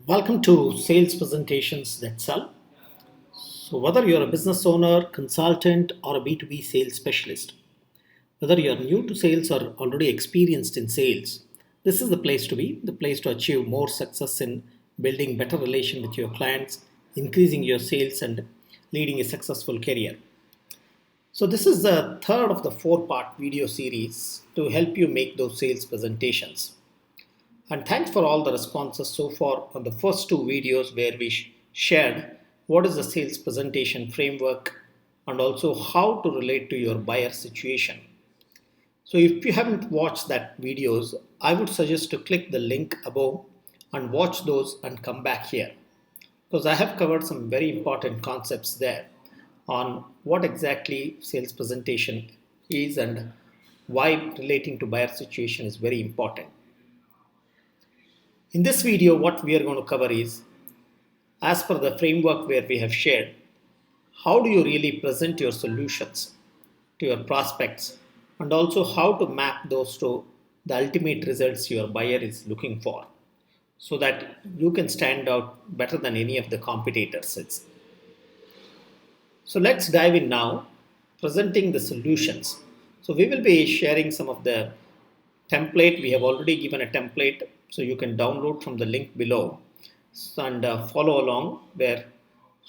Welcome to Sales Presentations That Sell. So, whether you're a business owner, consultant, or a B2B sales specialist, whether you're new to sales or already experienced in sales, this is the place to be, the place to achieve more success in building better relation with your clients, increasing your sales, and leading a successful career. So, this is the third of the four-part video series to help you make those sales presentations. And thanks for all the responses so far on the first two videos where we shared what is the sales presentation framework and also how to relate to your buyer situation. So if you haven't watched that videos, I would suggest to click the link above and watch those and come back here because I have covered some very important concepts there on what exactly sales presentation is and why relating to buyer situation is very important. In this video, what we are going to cover is, as per the framework where we have shared, how do you really present your solutions to your prospects and also how to map those to the ultimate results your buyer is looking for so that you can stand out better than any of the competitors. So let's dive in now, presenting the solutions. So we will be sharing some of the template. We have already given a template, so you can download from the link below and follow along where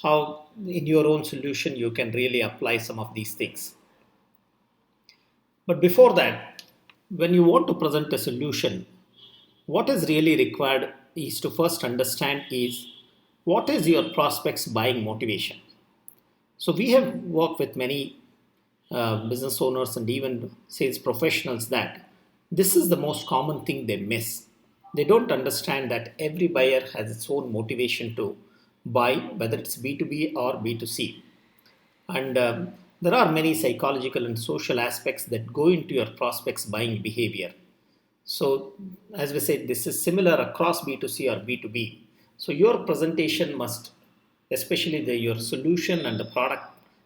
how in your own solution you can really apply some of these things. But before that, when you want to present a solution, what is really required is to first understand is what is your prospect's buying motivation. So we have worked with many business owners and even sales professionals that this is the most common thing they miss. They don't understand that every buyer has its own motivation to buy, whether it's B2B or B2C. And there are many psychological and social aspects that go into your prospect's buying behavior. So, as we said, this is similar across B2C or B2B. So, your presentation must, especially your solution and the product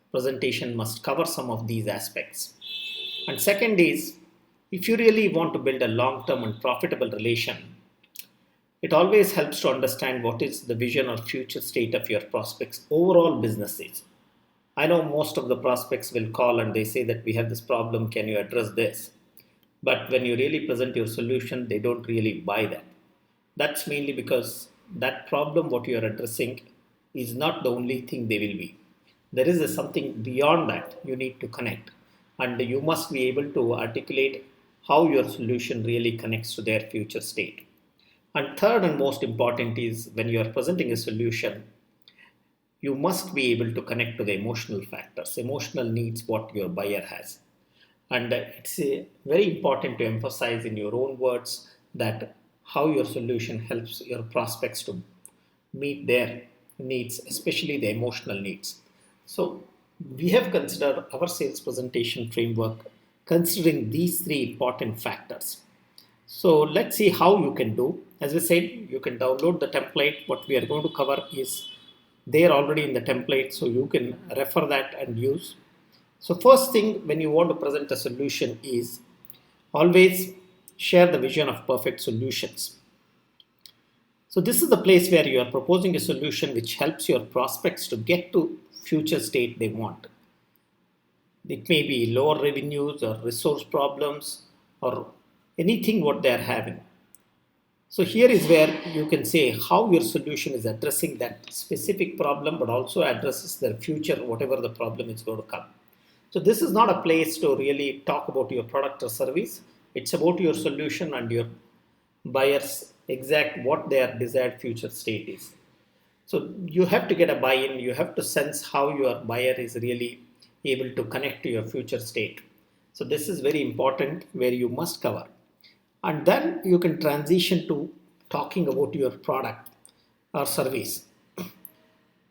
presentation, must cover some of these aspects. And second is, if you really want to build a long-term and profitable relation, it always helps to understand what is the vision or future state of your prospects' overall businesses. I know most of the prospects will call and they say that we have this problem, can you address this? But when you really present your solution, they don't really buy that. That's mainly because that problem, what you are addressing, is not the only thing they will be. There is something beyond that you need to connect, and you must be able to articulate how your solution really connects to their future state. And third and most important is when you are presenting a solution, you must be able to connect to the emotional factors, emotional needs what your buyer has. And it's very important to emphasize in your own words that how your solution helps your prospects to meet their needs, especially the emotional needs. So we have considered our sales presentation framework considering these three important factors. So let's see how you can do. As I said, you can download the template. What we are going to cover is there already in the template, so you can refer that and use. So first thing when you want to present a solution is always share the vision of perfect solutions. So this is the place where you are proposing a solution which helps your prospects to get to future state they want. It may be lower revenues or resource problems or anything what they are having. So here is where you can say how your solution is addressing that specific problem but also addresses the future, whatever the problem is going to come. So this is not a place to really talk about your product or service. It's about your solution and your buyers exact what their desired future state is. So you have to get a buy-in, you have to sense how your buyer is really able to connect to your future state. So this is very important where you must cover. And then you can transition to talking about your product or service.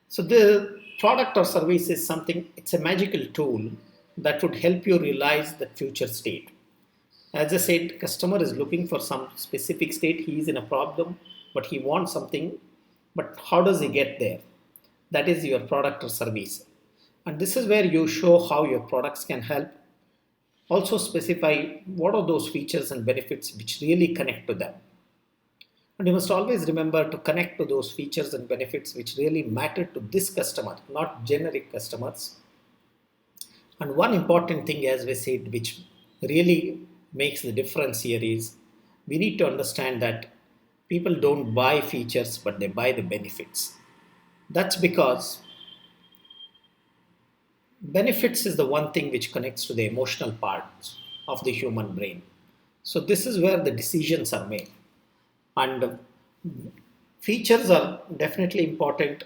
So the product or service is something, it's a magical tool that would help you realize the future state. As I said, customer is looking for some specific state. He is in a problem, but he wants something. But how does he get there? That is your product or service. And this is where you show how your products can help. Also specify what are those features and benefits which really connect to them. And you must always remember to connect to those features and benefits which really matter to this customer, not generic customers. And one important thing, as we said, which really makes the difference here is we need to understand that people don't buy features but they buy the benefits. That's because benefits is the one thing which connects to the emotional parts of the human brain. So, this is where the decisions are made. And features are definitely important,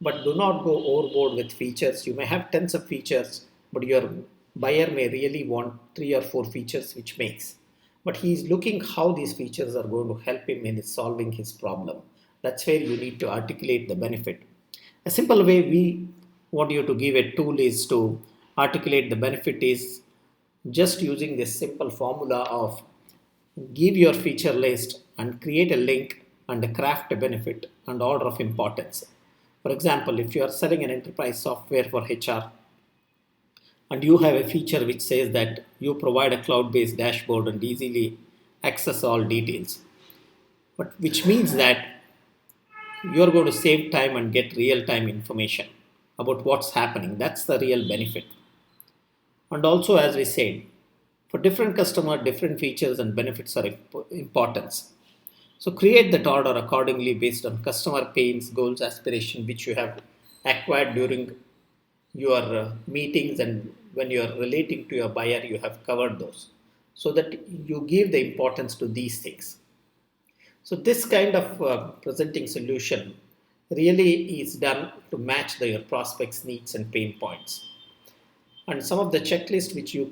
but do not go overboard with features. You may have tens of features, but your buyer may really want three or four features, which makes. But he is looking how these features are going to help him in solving his problem. That's where you need to articulate the benefit. A simple way we want you to give a tool is to articulate the benefit is just using this simple formula of give your feature list and create a link and craft a benefit and order of importance. For example, if you are selling an enterprise software for HR and you have a feature which says that you provide a cloud based dashboard and easily access all details, but which means that you're going to save time and get real time information about what's happening. That's the real benefit. And also, as we said, for different customer, different features and benefits are importance. So create that order accordingly based on customer pains, goals, aspiration, which you have acquired during your meetings, and when you are relating to your buyer, you have covered those, so that you give the importance to these things. So this kind of presenting solution really is done to match your prospects' needs and pain points. And some of the checklist which you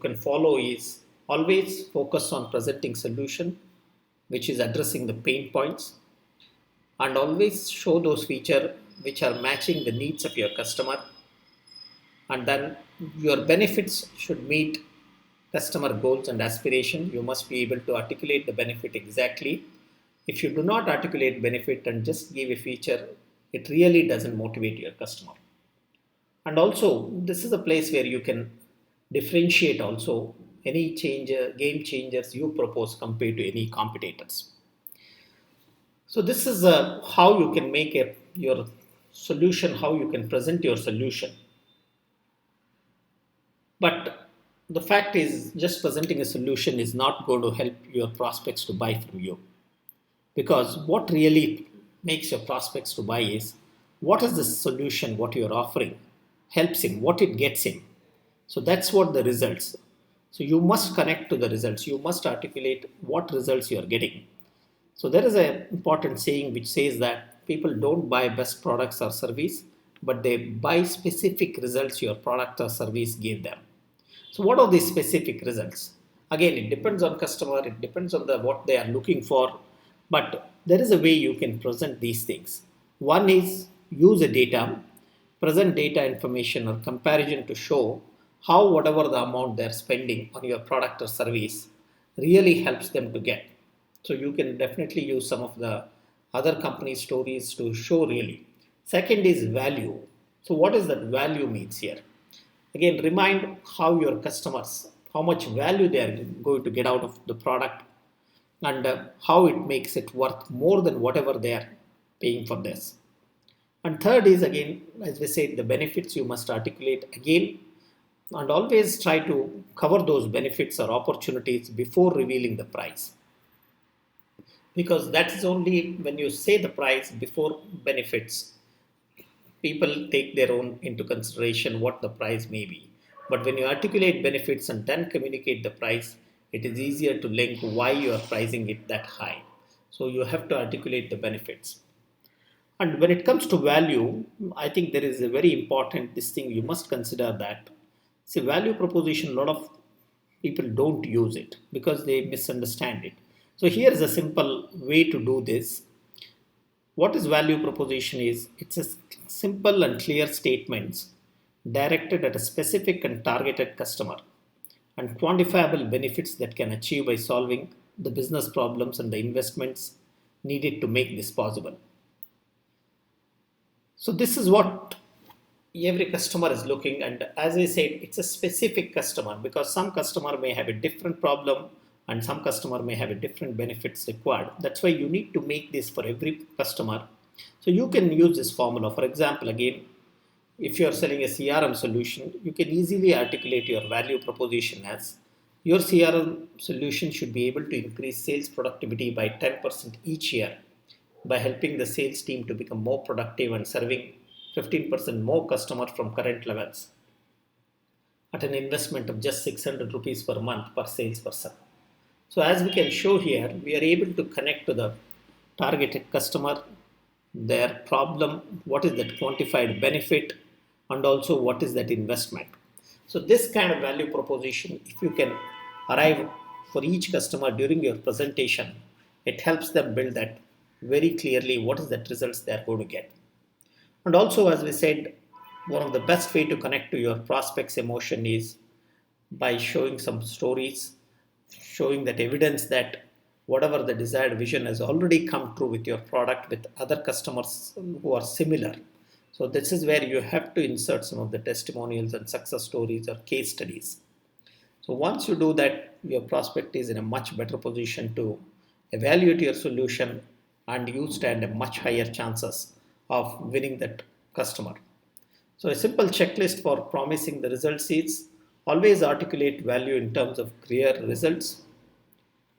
can follow is always focus on presenting solution, which is addressing the pain points, and always show those features which are matching the needs of your customer. And then your benefits should meet customer goals and aspiration. You must be able to articulate the benefit exactly. If you do not articulate benefit and just give a feature, it really doesn't motivate your customer. And also, this is a place where you can differentiate also any game changers you propose compared to any competitors. So this is how you can make your solution, how you can present your solution. But the fact is, just presenting a solution is not going to help your prospects to buy from you. Because what really makes your prospects to buy is what is the solution, what you're offering helps him, what it gets him. So that's what the results. So you must connect to the results. You must articulate what results you are getting. So there is an important saying which says that people don't buy best products or service, but they buy specific results your product or service gave them. So what are these specific results? Again, it depends on customer, it depends on what they are looking for, but there is a way you can present these things. One is use a data, present data information or comparison to show how whatever the amount they're spending on your product or service really helps them to get. So you can definitely use some of the other company stories to show really. Second is value. So what is that value means here? Again, remind how your customers, how much value they are going to get out of the product, and how it makes it worth more than whatever they are paying for this. And third is, again, as we said, the benefits you must articulate again, and always try to cover those benefits or opportunities before revealing the price. Because that is only when you say the price before benefits, people take their own into consideration what the price may be. But when you articulate benefits and then communicate the price, it is easier to link why you are pricing it that high. So you have to articulate the benefits. And when it comes to value, I think there is a very important this thing you must consider that. See, value proposition, a lot of people don't use it because they misunderstand it. So here is a simple way to do this. What is value proposition is it's a simple and clear statements directed at a specific and targeted customer and quantifiable benefits that can achieve by solving the business problems and the investments needed to make this possible. So this is what every customer is looking, and as I said, it's a specific customer because some customer may have a different problem and some customer may have a different benefits required. That's why you need to make this for every customer. So you can use this formula. For example, again, if you are selling a CRM solution, you can easily articulate your value proposition as your CRM solution should be able to increase sales productivity by 10% each year by helping the sales team to become more productive and serving 15% more customers from current levels at an investment of just 600 rupees per month per salesperson. So as we can show here, we are able to connect to the targeted customer, their problem, what is that quantified benefit, and also what is that investment. So this kind of value proposition, if you can arrive for each customer during your presentation, it helps them build that very clearly what is that results they are going to get. And also, as we said, one of the best way to connect to your prospect's emotion is by showing some stories, showing that evidence that whatever the desired vision has already come true with your product with other customers who are similar. So this is where you have to insert some of the testimonials and success stories or case studies. So once you do that, your prospect is in a much better position to evaluate your solution, and you stand a much higher chances of winning that customer. So a simple checklist for promising the results is always articulate value in terms of clear results.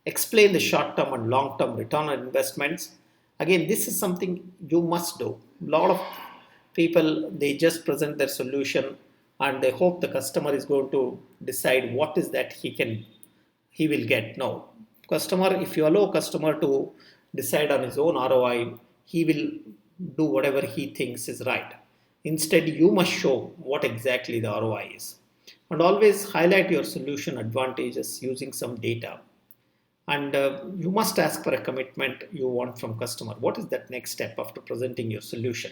Explain the short term and long term return on investments. Again, this is something you must do. A lot of people, they just present their solution and they hope the customer is going to decide what is that he will get. No, customer, if you allow customer to decide on his own ROI, he will do whatever he thinks is right. Instead, you must show what exactly the ROI is, and always highlight your solution advantages using some data. And you must ask for a commitment you want from customer. What is that next step after presenting your solution?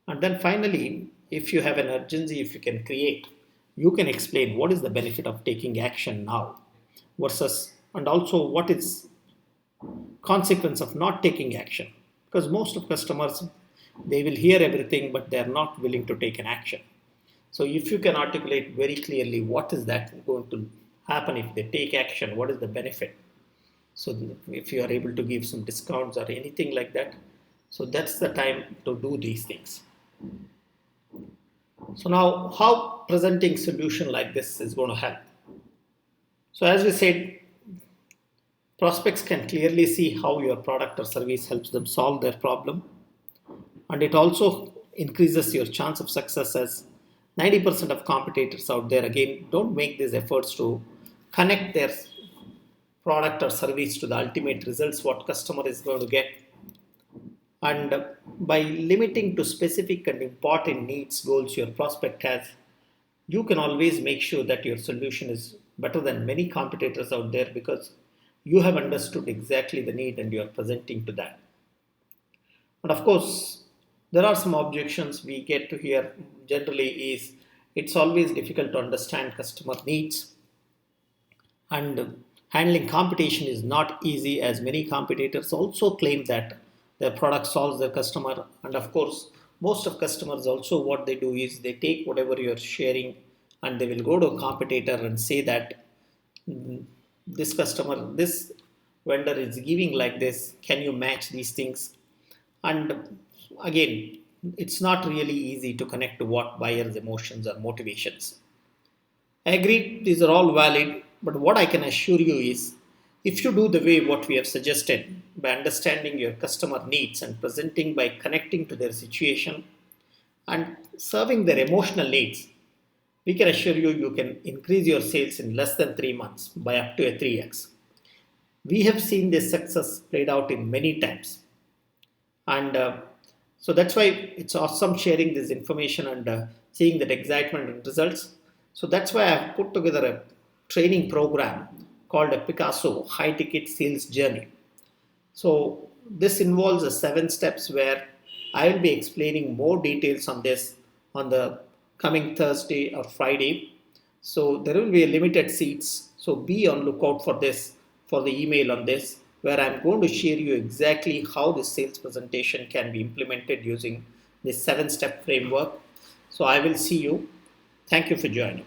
And then finally, if you have an urgency, if you can create, you can explain what is the benefit of taking action now versus, and also what is consequence of not taking action. Because most of customers, they will hear everything, but they are not willing to take an action. So if you can articulate very clearly what is that going to happen if they take action, what is the benefit? So if you are able to give some discounts or anything like that, so that's the time to do these things. So now how presenting solution like this is going to help. So as we said, prospects can clearly see how your product or service helps them solve their problem. And it also increases your chance of success, as 90% of competitors out there, again, don't make these efforts to connect their product or service to the ultimate results what customer is going to get. And by limiting to specific and important needs goals your prospect has, you can always make sure that your solution is better than many competitors out there, because you have understood exactly the need and you are presenting to that. And of course, there are some objections we get to hear generally is it's always difficult to understand customer needs, and handling competition is not easy, as many competitors also claim that their product solves their customer. And of course, most of customers also what they do is they take whatever you're sharing and they will go to a competitor and say that this customer, this vendor is giving like this, can you match these things? And again, it's not really easy to connect to what buyer's emotions or motivations. I agree, these are all valid, but what I can assure you is if you do the way what we have suggested, by understanding your customer needs and presenting by connecting to their situation and serving their emotional needs, we can assure you you can increase your sales in less than 3 months by up to a 3x. We have seen this success played out in many times. And so that's why it's awesome sharing this information and seeing that excitement and results. So that's why I've put together a training program called a Picasso high ticket sales journey. So this involves 7 steps where I will be explaining more details on this on the coming Thursday or Friday. So there will be a limited seats. So be on lookout for this, for the email on this, where I'm going to share you exactly how this sales presentation can be implemented using this 7-step framework. So I will see you. Thank you for joining.